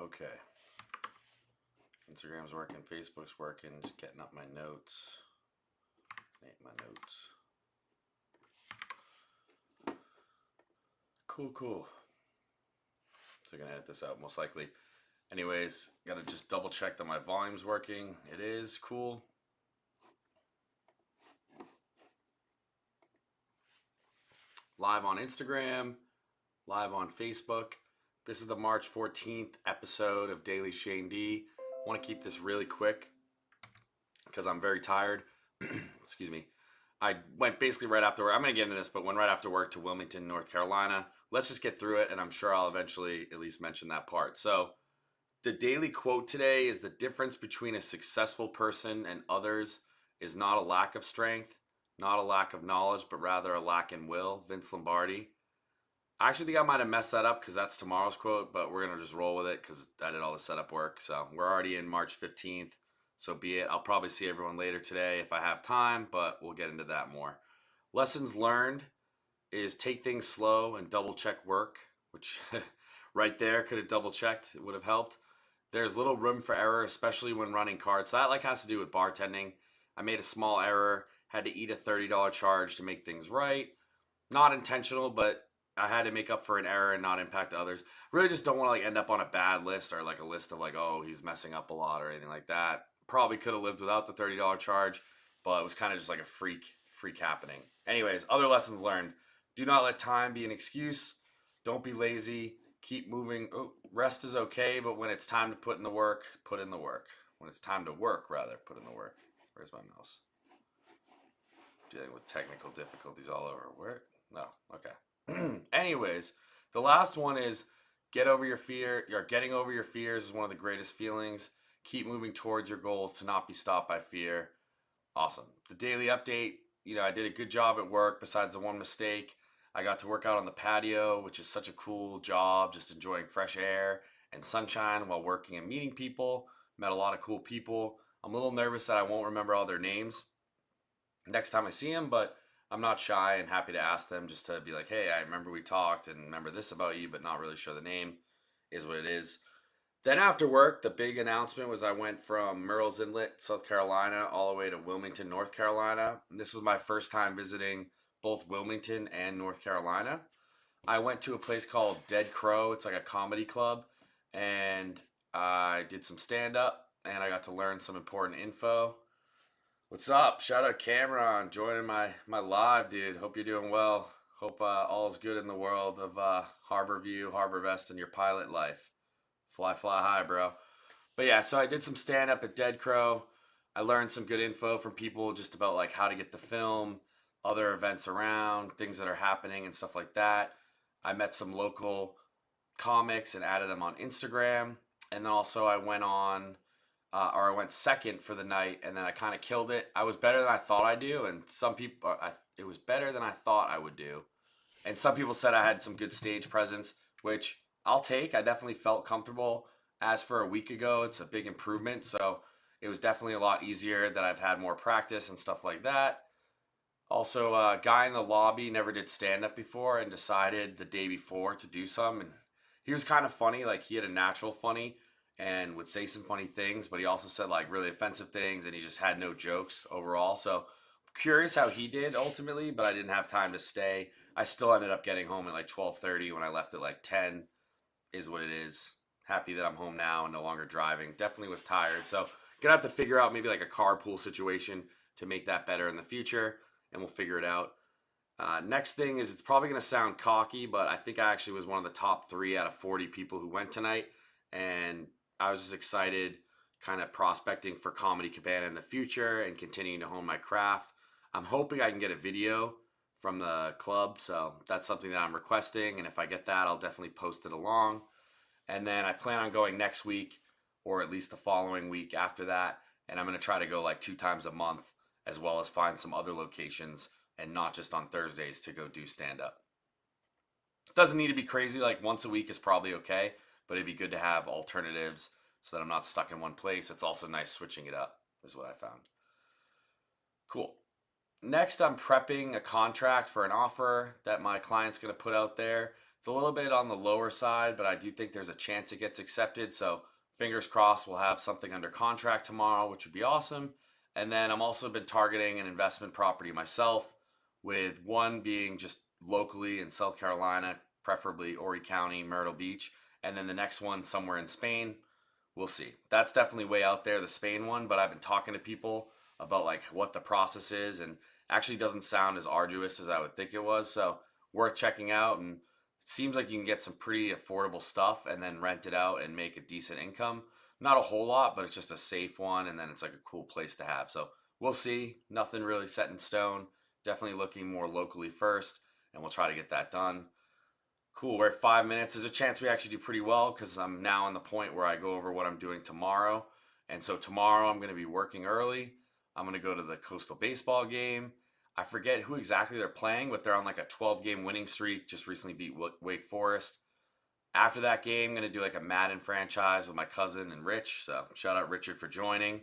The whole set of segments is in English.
Okay. Instagram's working, Facebook's working, just getting up my notes. Cool. So I'm gonna edit this out most likely. Anyways, gotta just double check that my volume's working. It is. Cool. Live on Instagram, live on Facebook. This is the March 14th episode of Daily Shane D. I want to keep this really quick because I'm very tired. Excuse me. I went basically right after work. I'm going to get into this, but went right after work to Wilmington, North Carolina. Let's just get through it, and I'm sure I'll eventually at least mention that part. So the daily quote today is: the difference between a successful person and others is not a lack of strength, not a lack of knowledge, but rather a lack in will. Vince Lombardi. I actually think I might have messed that up because that's tomorrow's quote, but we're going to just roll with it because I did all the setup work. So we're already in March 15th. So be it. I'll probably see everyone later today if I have time, but we'll get into that more. Lessons learned is take things slow and double check work, which right there could have double checked. It would have helped. There's little room for error, especially when running cards. So that has to do with bartending. I made a small error, had to eat a $30 charge to make things right. Not intentional, but I had to make up for an error and not impact others. Really just don't want to end up on a bad list or a list of oh, he's messing up a lot or anything like that. Probably could have lived without the $30 charge, but it was kind of just a freak happening. Anyways, other lessons learned. Do not let time be an excuse. Don't be lazy. Keep moving. Oh, rest is okay, but when it's time to put in the work, put in the work. When it's time to work, rather, put in the work. Where's my mouse? Dealing with technical difficulties all over. Where? No. Okay. Anyways, the last one is get over your fear. Getting over your fears is one of the greatest feelings. Keep moving towards your goals to not be stopped by fear. Awesome. The daily update, I did a good job at work besides the one mistake. I got to work out on the patio, which is such a cool job, just enjoying fresh air and sunshine while working and meeting people. Met a lot of cool people. I'm a little nervous that I won't remember all their names next time I see them, but I'm not shy and happy to ask them just to be like, hey, I remember we talked and remember this about you, but not really sure the name. Is what it is. Then after work, the big announcement was I went from Murrells Inlet, South Carolina, all the way to Wilmington, North Carolina. And this was my first time visiting both Wilmington and North Carolina. I went to a place called Dead Crow. It's like a comedy club. And I did some stand-up, and I got to learn some important info. What's up? Shout out Cameron, joining my live, dude. Hope you're doing well. Hope all's good in the world of Harborview, Harbor Vest, and your pilot life. Fly high, bro. But yeah, so I did some stand-up at Dead Crow. I learned some good info from people just about how to get the film, other events around, things that are happening and stuff like that. I met some local comics and added them on Instagram. And then also I went on, I went second for the night, and then I kind of killed it. I was better than I thought I'd do, and some people, it was better than I thought I would do. And some people said I had some good stage presence, which I'll take. I definitely felt comfortable. As for a week ago, it's a big improvement. So it was definitely a lot easier that I've had more practice and stuff like that. Also, a guy in the lobby never did stand-up before and decided the day before to do some. And he was kind of funny. He had a natural funny and would say some funny things, but he also said really offensive things, and he just had no jokes overall. So curious how he did ultimately, but I didn't have time to stay. I still ended up getting home at 12:30 when I left at 10. Is what it is. Happy that I'm home now and no longer driving. Definitely was tired. So gonna have to figure out maybe a carpool situation to make that better in the future, and we'll figure it out. Next thing is, it's probably gonna sound cocky, but I think I actually was one of the top 3 out of 40 people who went tonight, and I was just excited, kind of prospecting for Comedy Cabana in the future and continuing to hone my craft. I'm hoping I can get a video from the club, so that's something that I'm requesting, and if I get that, I'll definitely post it along. And then I plan on going next week, or at least the following week after that, and I'm going to try to go 2 times a month, as well as find some other locations, and not just on Thursdays to go do stand-up. It doesn't need to be crazy. Once a week is probably okay, but it'd be good to have alternatives so that I'm not stuck in one place. It's also nice switching it up, is what I found. Cool. Next, I'm prepping a contract for an offer that my client's going to put out there. It's It's a little bit on the lower side, but I do think there's a chance it gets accepted. So fingers crossed we'll have something under contract tomorrow, which would be awesome. And then I'm also been targeting an investment property myself, with one being just locally in South Carolina, preferably Horry County, Myrtle Beach, and then the next one somewhere in Spain. We'll see. That's definitely way out there, the Spain one, but I've been talking to people about like what the process is, and actually doesn't sound as arduous as I would think it was. So worth checking out, and it seems like you can get some pretty affordable stuff and then rent it out and make a decent income. Not a whole lot, but it's just a safe one, and then it's like a cool place to have. So we'll see. Nothing really set in stone. Definitely looking more locally first, and we'll try to get that done. Cool, we're at 5 minutes. There's a chance we actually do pretty well because I'm now on the point where I go over what I'm doing tomorrow. And so tomorrow I'm going to be working early. I'm going to go to the Coastal baseball game. I forget who exactly they're playing, but they're on like a 12-game winning streak. Just recently beat Wake Forest. After that game, I'm going to do like a Madden franchise with my cousin and Rich. So shout out Richard for joining.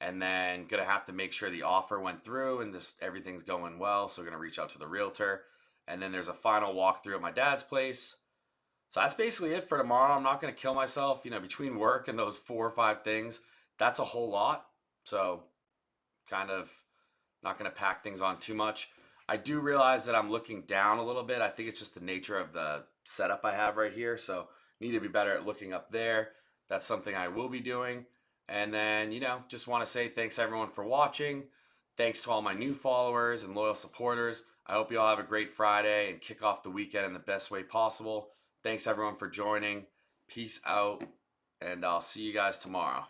And then going to have to make sure the offer went through and just everything's going well. So we're going to reach out to the realtor. And then there's a final walkthrough at my dad's place. So that's basically it for tomorrow. I'm not going to kill myself, between work and those 4 or 5 things. That's a whole lot. So kind of not going to pack things on too much. I do realize that I'm looking down a little bit. I think it's just the nature of the setup I have right here. So need to be better at looking up there. That's something I will be doing. And then, just want to say thanks everyone for watching. Thanks to all my new followers and loyal supporters. I hope you all have a great Friday and kick off the weekend in the best way possible. Thanks everyone for joining. Peace out, and I'll see you guys tomorrow.